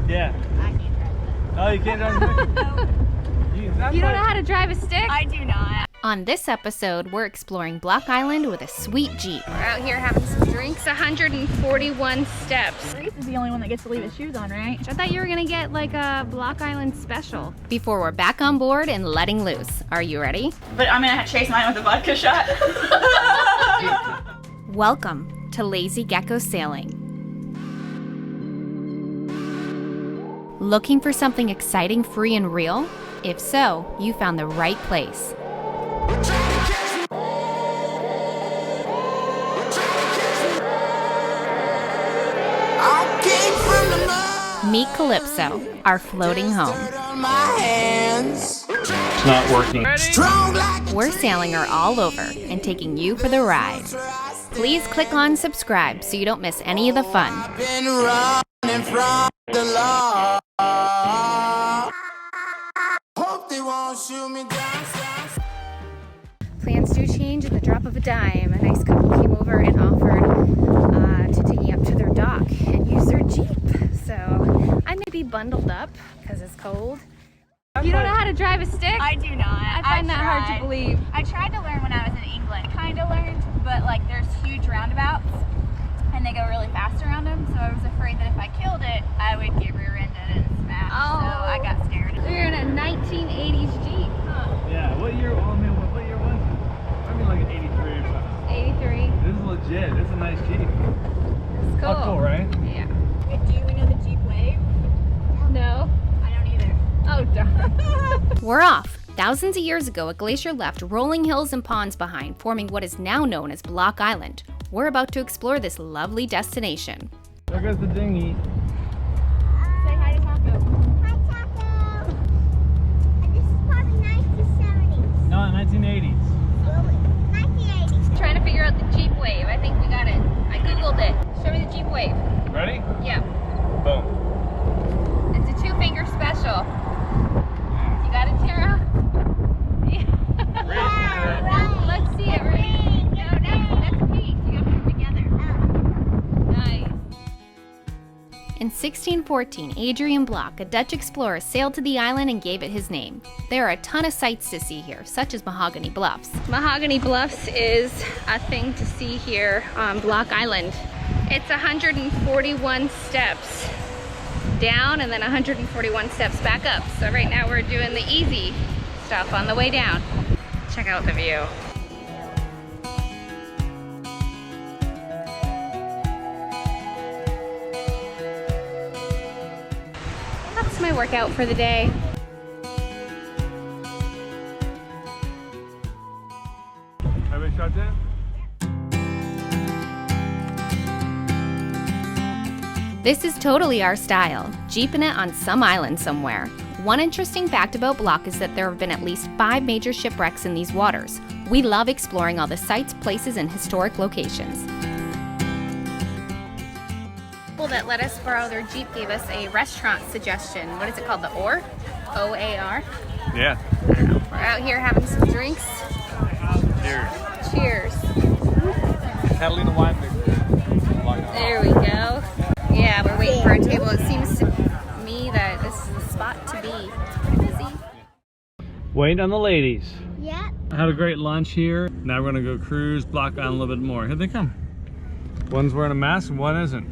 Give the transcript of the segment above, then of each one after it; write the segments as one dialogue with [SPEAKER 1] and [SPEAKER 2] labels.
[SPEAKER 1] Yeah.
[SPEAKER 2] I can't drive that.
[SPEAKER 1] Oh, you can't drive a stick?
[SPEAKER 2] No.
[SPEAKER 3] You don't know how to drive a stick?
[SPEAKER 2] I do not.
[SPEAKER 3] On this episode, we're exploring Block Island with a sweet Jeep. We're out here having some drinks, 141 steps.
[SPEAKER 2] Reese is the only one that gets to leave his shoes on, right?
[SPEAKER 3] I thought you were gonna get like a Block Island special. Before we're back on board and letting loose. Are you ready?
[SPEAKER 2] But I'm gonna chase mine with a vodka shot.
[SPEAKER 3] Welcome to Lazy Gecko Sailing. Looking for something exciting, free, and real? If so, you found the right place. Meet Calypso, our floating home.
[SPEAKER 1] It's not working.
[SPEAKER 3] We're sailing her all over and taking you for the ride. Please click on subscribe so you don't miss any of the fun. Plans do change at the drop of a dime. A nice couple came over and offered to take me up to their dock and use their Jeep. So I may be bundled up because it's cold. You don't know how to drive a stick?
[SPEAKER 2] I do not.
[SPEAKER 3] I find that hard to believe.
[SPEAKER 2] I tried to learn when I was in England. Kind of learned, but like there's huge roundabouts and they go really fast around them. So I was afraid that if I killed it, I would get rear-ended and smashed.
[SPEAKER 3] Oh.
[SPEAKER 2] So I got scared.
[SPEAKER 3] You're in a 1980s Jeep. Huh?
[SPEAKER 1] Yeah, what year? Oh man, what year was it? I mean, like an 83 or something.
[SPEAKER 3] 83.
[SPEAKER 1] This is legit. This is a nice Jeep.
[SPEAKER 3] It's cool.
[SPEAKER 1] Oh, cool, right?
[SPEAKER 3] Yeah.
[SPEAKER 2] Do you know the Jeep Wave?
[SPEAKER 3] No.
[SPEAKER 2] I don't either.
[SPEAKER 3] Oh, darn. We're off. Thousands of years ago, a glacier left rolling hills and ponds behind, forming what is now known as Block Island. We're about to explore this lovely destination.
[SPEAKER 1] There goes the dinghy.
[SPEAKER 2] Say hi to Taco.
[SPEAKER 4] Hi, Taco. This is probably 1970s.
[SPEAKER 1] No, 1980s.
[SPEAKER 4] 1980s.
[SPEAKER 3] Trying to figure out the Jeep Wave. I think we got it. I googled it. Show me the Jeep Wave.
[SPEAKER 1] Ready?
[SPEAKER 3] Yeah.
[SPEAKER 1] Boom.
[SPEAKER 3] It's a 2-finger special. You got it, Tara? Let's see it. Ready? No, that's pink. You gotta put them together. Nice. In 1614, Adrian Block, a Dutch explorer, sailed to the island and gave it his name. There are a ton of sights to see here, such as Mahogany Bluffs. Mahogany Bluffs is a thing to see here on Block Island. It's 141 steps down and then 141 steps back up. So right now we're doing the easy stuff on the way down. Check out the view. That's my workout for the day.
[SPEAKER 1] Have we shot that?
[SPEAKER 3] This is totally our style, jeeping it on some island somewhere. One interesting fact about Block is that there have been at least 5 major shipwrecks in these waters. We love exploring all the sites, places, and historic locations. People that let us borrow their Jeep gave us a restaurant suggestion. What is it called? The Oar? O-A-R?
[SPEAKER 1] Yeah.
[SPEAKER 3] I don't know. We're out here having some drinks.
[SPEAKER 1] Cheers.
[SPEAKER 3] Cheers.
[SPEAKER 1] Catalina wine mix.
[SPEAKER 3] There we go. Yeah, we're waiting for a table. It seems to me that this is the spot to be. It's pretty busy.
[SPEAKER 1] Waiting on the ladies.
[SPEAKER 4] Yep.
[SPEAKER 1] I had a great lunch here. Now we're gonna go cruise Block Island a little bit more. Here they come. One's wearing a mask and one isn't.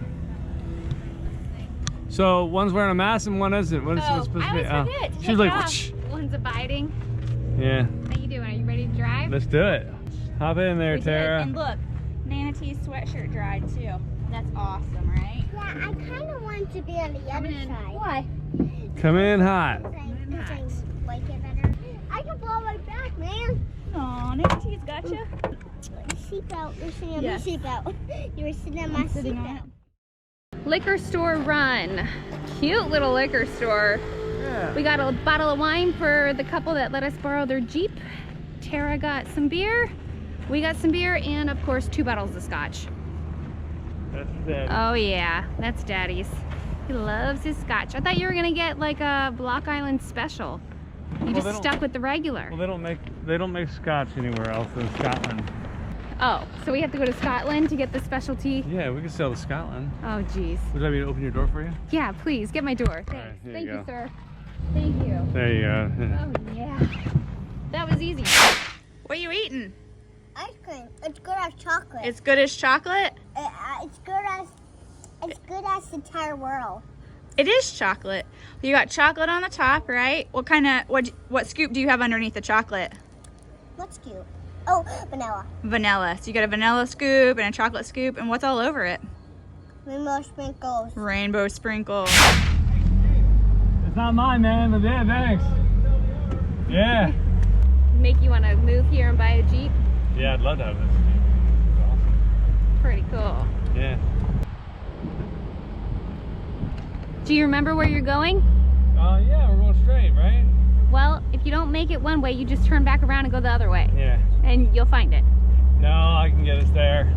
[SPEAKER 1] So one's wearing a mask and one isn't. What is it supposed to be?
[SPEAKER 3] I always forget.
[SPEAKER 1] She's like, whoosh.
[SPEAKER 3] One's abiding.
[SPEAKER 1] Yeah.
[SPEAKER 3] How you doing? Are you ready to drive?
[SPEAKER 1] Let's do it. Hop in there,
[SPEAKER 2] We did.
[SPEAKER 1] Tara.
[SPEAKER 2] And look, Manatee's sweatshirt dried too. That's awesome, right?
[SPEAKER 4] Yeah, I kind of want to be on the other side.
[SPEAKER 2] Why?
[SPEAKER 1] Come in hot.
[SPEAKER 4] Like it better. I can blow my back, man.
[SPEAKER 2] Aw, Manatee's got you.
[SPEAKER 4] Seatbelt. You're sitting on
[SPEAKER 2] Yes.
[SPEAKER 4] my seatbelt. You were sitting on my
[SPEAKER 2] Sitting on
[SPEAKER 4] seatbelt.
[SPEAKER 3] Liquor store run. Cute little liquor store.
[SPEAKER 1] Yeah.
[SPEAKER 3] We got a bottle of wine for the couple that let us borrow their Jeep. Tara got some beer. We got some beer and of course 2 bottles of scotch.
[SPEAKER 1] That's it.
[SPEAKER 3] Oh yeah, that's Daddy's. He loves his scotch. I thought you were gonna get like a Block Island special. You
[SPEAKER 1] Well,
[SPEAKER 3] just
[SPEAKER 1] they don't-
[SPEAKER 3] stuck with the regular.
[SPEAKER 1] Well, they don't make scotch anywhere else in Scotland.
[SPEAKER 3] Oh, so we have to go to Scotland to get the specialty?
[SPEAKER 1] Yeah, we can sail to Scotland.
[SPEAKER 3] Oh, geez.
[SPEAKER 1] Would you like me to open your door for you?
[SPEAKER 3] Yeah, please, get my door. Thanks.
[SPEAKER 1] right, here
[SPEAKER 3] Thank
[SPEAKER 1] you
[SPEAKER 3] you,
[SPEAKER 1] go.
[SPEAKER 3] sir. Thank you.
[SPEAKER 1] There you go.
[SPEAKER 3] Oh, yeah. That was easy.
[SPEAKER 2] What are you eating?
[SPEAKER 4] Ice cream. It's good as chocolate.
[SPEAKER 2] It's good as chocolate?
[SPEAKER 4] It's good as the entire world.
[SPEAKER 2] It is chocolate. You got chocolate on the top, right? What scoop do you have underneath the chocolate?
[SPEAKER 4] What's cute? Oh, vanilla.
[SPEAKER 2] Vanilla. So you got a vanilla scoop and a chocolate scoop, and what's all over it?
[SPEAKER 4] Rainbow sprinkles.
[SPEAKER 2] Rainbow sprinkles.
[SPEAKER 1] It's not mine, man, but yeah, thanks. Yeah.
[SPEAKER 3] Make you want to move here and buy a Jeep?
[SPEAKER 1] Yeah, I'd love to have this. It's awesome.
[SPEAKER 3] Pretty cool.
[SPEAKER 1] Yeah.
[SPEAKER 3] Do you remember where you're going?
[SPEAKER 1] Yeah, we're going straight, right?
[SPEAKER 3] Well, if you don't make it one way, you just turn back around and go the other way.
[SPEAKER 1] Yeah.
[SPEAKER 3] And you'll find it.
[SPEAKER 1] No, I can get us there.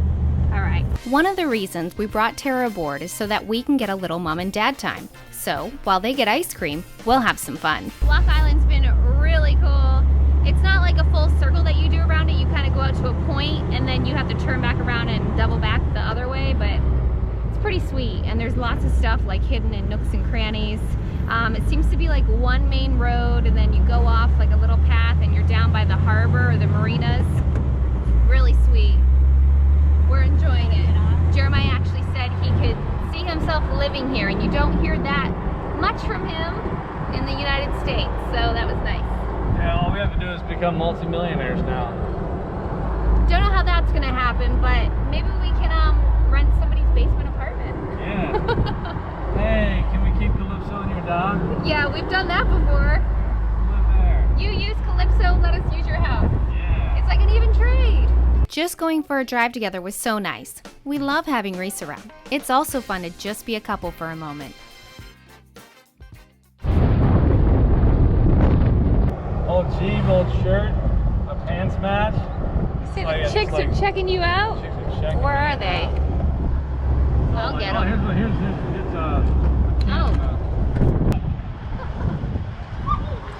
[SPEAKER 3] All right. One of the reasons we brought Tara aboard is so that we can get a little mom and dad time. So while they get ice cream, we'll have some fun. Block Island's been really cool. It's not like a full circle that you do around it. You kind of go out to a point and then you have to turn back around and double back the other way, but it's pretty sweet. And there's lots of stuff like hidden in nooks and crannies. It seems to be like one main road and then you go off like a little path and you're down by the harbor or the marinas. Really sweet. We're enjoying it. Jeremiah actually said he could see himself living here, and you don't hear that much from him in the United States, so that was nice.
[SPEAKER 1] Yeah, all we have to do is become multimillionaires now.
[SPEAKER 3] Don't know how that's gonna happen, but maybe we can rent somebody's basement apartment.
[SPEAKER 1] Yeah. Hey, can we keep Calypso and your dog?
[SPEAKER 3] Yeah, we've done that before.
[SPEAKER 1] Live there.
[SPEAKER 3] You use Calypso, let us use your house.
[SPEAKER 1] Yeah.
[SPEAKER 3] It's like an even trade. Just going for a drive together was so nice. We love having Reese around. It's also fun to just be a couple for a moment.
[SPEAKER 1] Old jean, old shirt, a pants match.
[SPEAKER 3] See,
[SPEAKER 1] Oh, yeah,
[SPEAKER 3] the
[SPEAKER 1] it's
[SPEAKER 3] chicks
[SPEAKER 1] like-
[SPEAKER 3] are checking you out.
[SPEAKER 1] Chicks are checking.
[SPEAKER 3] Where are they? I'll get them.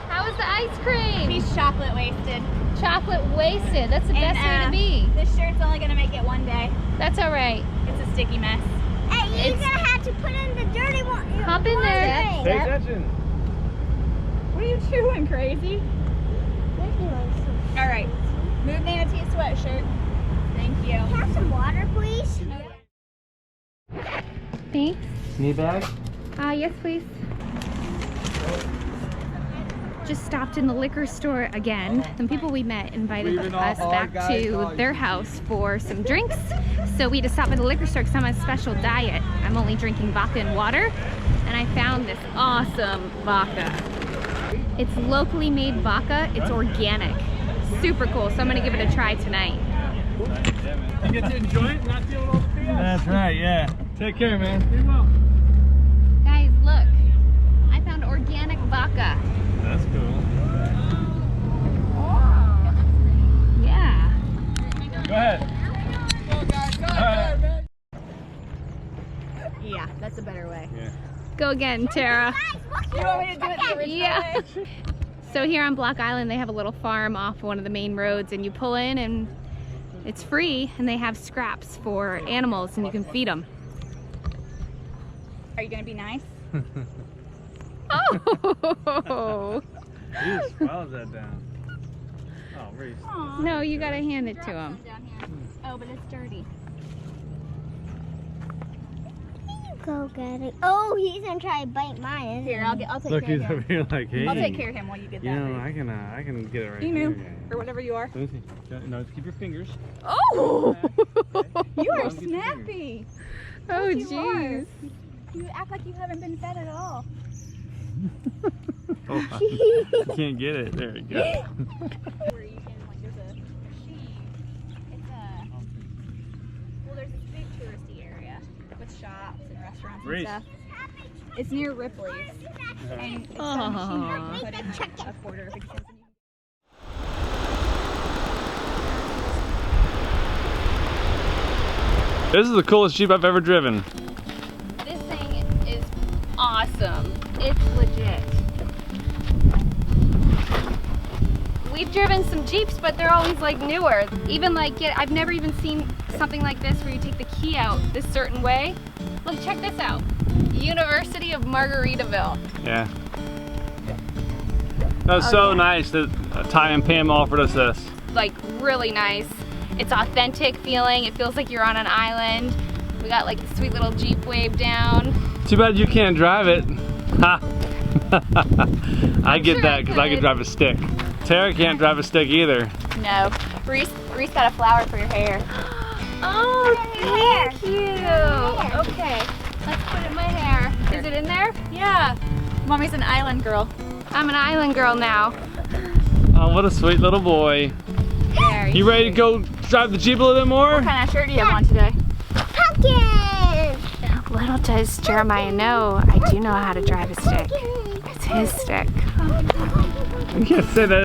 [SPEAKER 3] How was the ice cream?
[SPEAKER 2] He's chocolate wasted.
[SPEAKER 3] Chocolate wasted. That's the best way to be.
[SPEAKER 2] This shirt's only gonna make it one day.
[SPEAKER 3] That's all right.
[SPEAKER 2] It's a sticky mess.
[SPEAKER 4] Hey, you're gonna have to put in the dirty one.
[SPEAKER 3] Hop in there.
[SPEAKER 1] Pay attention.
[SPEAKER 2] What are you doing, crazy? All right, move Nana to your sweatshirt. Thank you.
[SPEAKER 4] Have some water, please.
[SPEAKER 3] Thanks.
[SPEAKER 1] Knee bag?
[SPEAKER 3] Yes, please. Just stopped in the liquor store again. The people we met invited us back to their house for some drinks. So we had to stop at the liquor store because I'm on a special diet. I'm only drinking vodka and water. And I found this awesome vodka. It's locally made vodka. It's organic. Super cool. So I'm gonna give it a try tonight.
[SPEAKER 1] You get to enjoy it and not deal with all the BS. That's right, yeah. Take care, man. Be well.
[SPEAKER 3] Guys, look. I found organic vodka.
[SPEAKER 1] That's cool.
[SPEAKER 3] Yeah.
[SPEAKER 1] Go ahead.
[SPEAKER 2] Yeah, that's a better way.
[SPEAKER 1] Yeah.
[SPEAKER 3] Go again, Tara.
[SPEAKER 2] You want me to do it the original
[SPEAKER 3] Yeah.
[SPEAKER 2] way?
[SPEAKER 3] So here on Block Island, they have a little farm off one of the main roads, and you pull in and it's free, and they have scraps for animals and you can feed them.
[SPEAKER 2] Are you gonna be nice?
[SPEAKER 3] Oh!
[SPEAKER 1] He just swallows that down. Oh, Reese.
[SPEAKER 3] No, you gotta hand it to him.
[SPEAKER 2] Down here. Oh, but it's dirty.
[SPEAKER 4] Go get it. Oh, he's gonna try to bite mine. Isn't
[SPEAKER 2] Here,
[SPEAKER 4] he?
[SPEAKER 2] I'll take
[SPEAKER 1] Look,
[SPEAKER 2] care
[SPEAKER 1] he's
[SPEAKER 2] of
[SPEAKER 1] over
[SPEAKER 2] him.
[SPEAKER 1] here like, hey.
[SPEAKER 2] I'll take care of him while you get that.
[SPEAKER 1] You know,
[SPEAKER 2] ready.
[SPEAKER 1] I can get it right
[SPEAKER 2] You
[SPEAKER 1] here.
[SPEAKER 2] move, or whatever you are.
[SPEAKER 1] Let me see. No, just keep your fingers.
[SPEAKER 3] Oh!
[SPEAKER 2] You are
[SPEAKER 1] Get your fingers.
[SPEAKER 2] snappy.
[SPEAKER 3] Oh,
[SPEAKER 2] You are.
[SPEAKER 3] jeez.
[SPEAKER 2] You act like you haven't been fed at all.
[SPEAKER 1] Oh, you can't get it. There you go.
[SPEAKER 2] Where you can, like, there's a machine. It's a, well, there's this big touristy area with shops and restaurants and
[SPEAKER 1] Reese.
[SPEAKER 2] stuff. It's near Ripley's. And it's a machine where you can put in like a quarter of a cent.
[SPEAKER 1] This is the coolest Jeep I've ever driven.
[SPEAKER 3] This thing is awesome. It's legit. We've driven some Jeeps, but they're always like newer. Even like, I've never even seen something like this where you take the key out this certain way. Look, check this out. University of Margaritaville.
[SPEAKER 1] Yeah. That was so nice that Ty and Pam offered us this.
[SPEAKER 3] Like really nice. It's authentic feeling. It feels like you're on an island. We got like the sweet little Jeep wave down.
[SPEAKER 1] Too bad you can't drive it. Ha! I get that because I can drive a stick. Tara can't drive a stick either.
[SPEAKER 2] No. Reese got a flower for your hair.
[SPEAKER 3] Oh, thank you. Okay, let's put it in my hair. Is it in there?
[SPEAKER 2] Yeah. Mommy's an island girl.
[SPEAKER 3] I'm an island girl now.
[SPEAKER 1] Oh, what a sweet little boy.
[SPEAKER 3] There
[SPEAKER 1] You ready to go drive the Jeep a little bit more?
[SPEAKER 2] What kind of shirt do you have on today?
[SPEAKER 4] Pumpkin!
[SPEAKER 3] Little does Jeremiah know, I do know how to drive a stick. It's his stick.
[SPEAKER 1] You can't say that.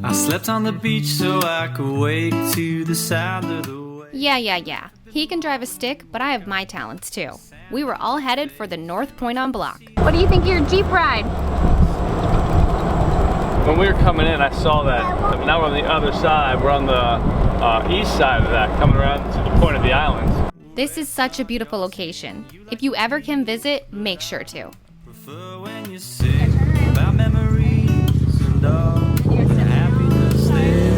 [SPEAKER 5] I slept on the beach so I could wake to the sound of the waves.
[SPEAKER 3] Yeah. He can drive a stick, but I have my talents too. We were all headed for the North Point on Block. What do you think of your Jeep ride?
[SPEAKER 1] When we were coming in, I saw that. Now we're on the other side. We're on the east side of that, coming around to the point of the islands.
[SPEAKER 3] This is such a beautiful location. If you ever can visit, make sure to.
[SPEAKER 5] Prefer when you sing about memories and all the happiness there.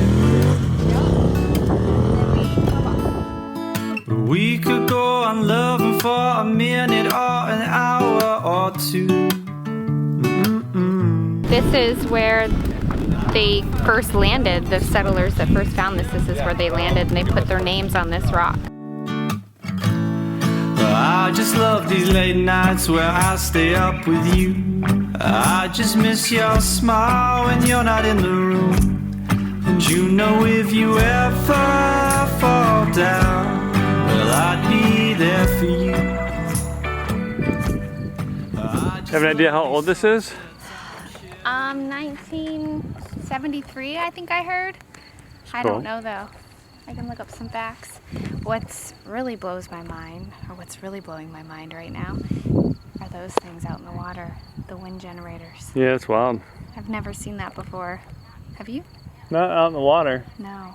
[SPEAKER 5] We could go on loving for a minute or an hour or two.
[SPEAKER 3] This is where they first landed, the settlers that first found this. This is where they landed and they put their names on this rock.
[SPEAKER 5] I just love these late nights where I stay up with you. I just miss your smile when you're not in the room. And you know if you ever fall down, well, I'd be there for you.
[SPEAKER 1] Have an idea how old this is?
[SPEAKER 3] 1973, I think I heard. I
[SPEAKER 1] Cool.
[SPEAKER 3] don't know though. I can look up some facts. What's really blowing my mind right now, are those things out in the water, the wind generators.
[SPEAKER 1] Yeah, it's wild.
[SPEAKER 3] I've never seen that before. Have you?
[SPEAKER 1] Not out in the water.
[SPEAKER 3] No.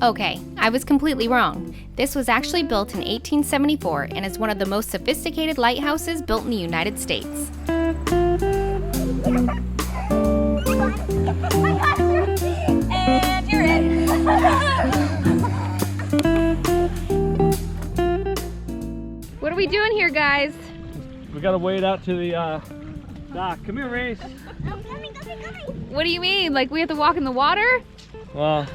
[SPEAKER 3] Okay, I was completely wrong. This was actually built in 1874 and is one of the most sophisticated lighthouses built in the United States.
[SPEAKER 2] And you're in.
[SPEAKER 3] What are we doing here, guys?
[SPEAKER 1] We gotta wade out to the dock. Come here, Reese.
[SPEAKER 3] What do you mean? Like we have to walk in the water?
[SPEAKER 1] Well,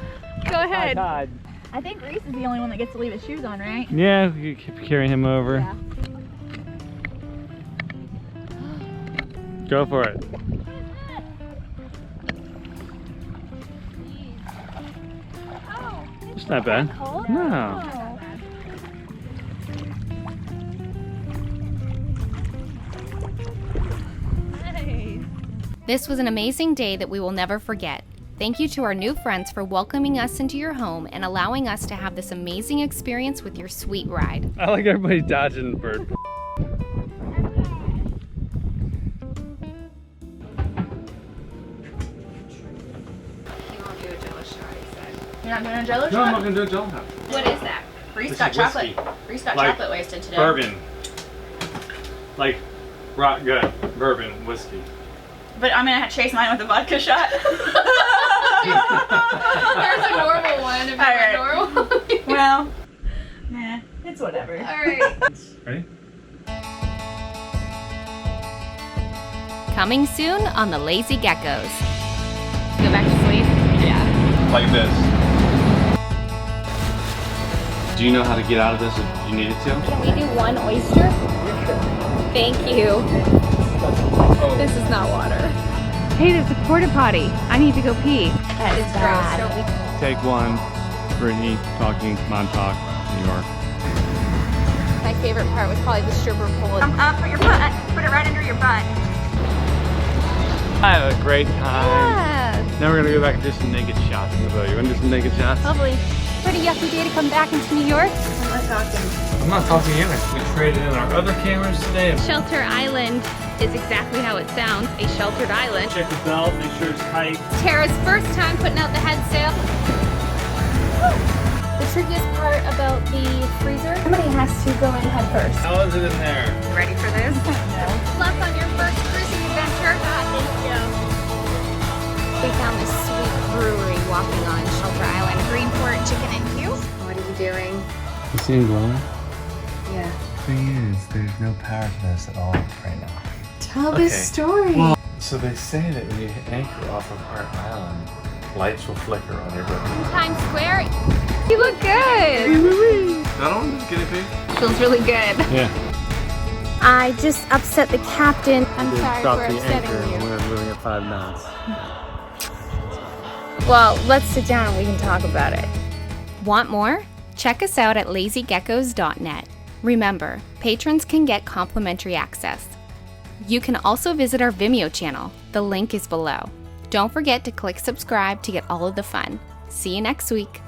[SPEAKER 3] Go ahead.
[SPEAKER 1] tide.
[SPEAKER 2] I think Reese is the only one that gets to leave his shoes on, right?
[SPEAKER 1] Yeah, we keep carrying him over.
[SPEAKER 2] Yeah.
[SPEAKER 1] Go for it. It's not bad. No.
[SPEAKER 3] This was an amazing day that we will never forget. Thank you to our new friends for welcoming us into your home and allowing us to have this amazing experience with your sweet ride.
[SPEAKER 1] I like everybody dodging the bird.
[SPEAKER 2] You're not doing a jello
[SPEAKER 1] No, I'm
[SPEAKER 2] shot?
[SPEAKER 1] not gonna do a jello shot.
[SPEAKER 3] What is that?
[SPEAKER 2] Reese
[SPEAKER 1] This
[SPEAKER 2] got
[SPEAKER 1] is
[SPEAKER 2] chocolate.
[SPEAKER 1] whiskey.
[SPEAKER 2] Reese got
[SPEAKER 1] Like
[SPEAKER 2] chocolate wasted today.
[SPEAKER 1] Bourbon. Like, rock good. Bourbon whiskey.
[SPEAKER 2] But I'm gonna chase mine with a vodka shot.
[SPEAKER 3] There's a normal one. If
[SPEAKER 2] All right.
[SPEAKER 3] normal.
[SPEAKER 2] Well, nah, it's whatever.
[SPEAKER 3] All right.
[SPEAKER 1] Ready?
[SPEAKER 3] Coming soon on the Lazy Geckos. Go back to sleep? Yeah.
[SPEAKER 1] Like this. Do you know how to get out of this if you needed to?
[SPEAKER 3] Can we do one oyster? Thank you. This is not water. Hey, there's a porta potty. I need to go pee.
[SPEAKER 2] That is bad.
[SPEAKER 1] Take one. Brittany talking, Montauk, New York.
[SPEAKER 3] My favorite part was probably the stripper pole.
[SPEAKER 2] Come up for your butt. Put it right under your butt.
[SPEAKER 1] I had a great time.
[SPEAKER 3] Yeah.
[SPEAKER 1] Now we're gonna go back and do some naked shots in the boat. You wanna do some naked shots?
[SPEAKER 3] Lovely. Pretty yucky day to come back into New York.
[SPEAKER 2] Let's
[SPEAKER 3] talking.
[SPEAKER 1] I'm not talking either. We traded in our other cameras today.
[SPEAKER 3] Shelter Island is exactly how it sounds, a sheltered island.
[SPEAKER 1] Check the belt, make sure it's tight.
[SPEAKER 3] Tara's first time putting out the head sail. The trickiest part about the freezer, somebody has to go in head first.
[SPEAKER 1] How is it in there?
[SPEAKER 3] Ready for this? No. Luck on your first cruising adventure.
[SPEAKER 4] Thank you.
[SPEAKER 3] We found this sweet brewery walking on Shelter Island. Greenport Chicken and Hugh. What are you doing?
[SPEAKER 1] You see him glowing?
[SPEAKER 3] Yeah.
[SPEAKER 6] The thing is, there's no power to this at all right now.
[SPEAKER 3] Tell the story.
[SPEAKER 6] Well, so they say that when you anchor off of Heart Island, lights will flicker on your boat.
[SPEAKER 3] Times Square. You look good.
[SPEAKER 6] That one is guinea pig.
[SPEAKER 3] Feels really good.
[SPEAKER 1] Yeah.
[SPEAKER 3] I just upset the captain. I'm sorry
[SPEAKER 1] Drop
[SPEAKER 3] for
[SPEAKER 1] the
[SPEAKER 3] upsetting
[SPEAKER 1] anchor
[SPEAKER 3] you.
[SPEAKER 1] when we're moving at 5 knots.
[SPEAKER 3] Well, let's sit down and we can talk about it. Want more? Check us out at lazygeckos.net. Remember, patrons can get complimentary access. You can also visit our Vimeo channel. The link is below. Don't forget to click subscribe to get all of the fun. See you next week.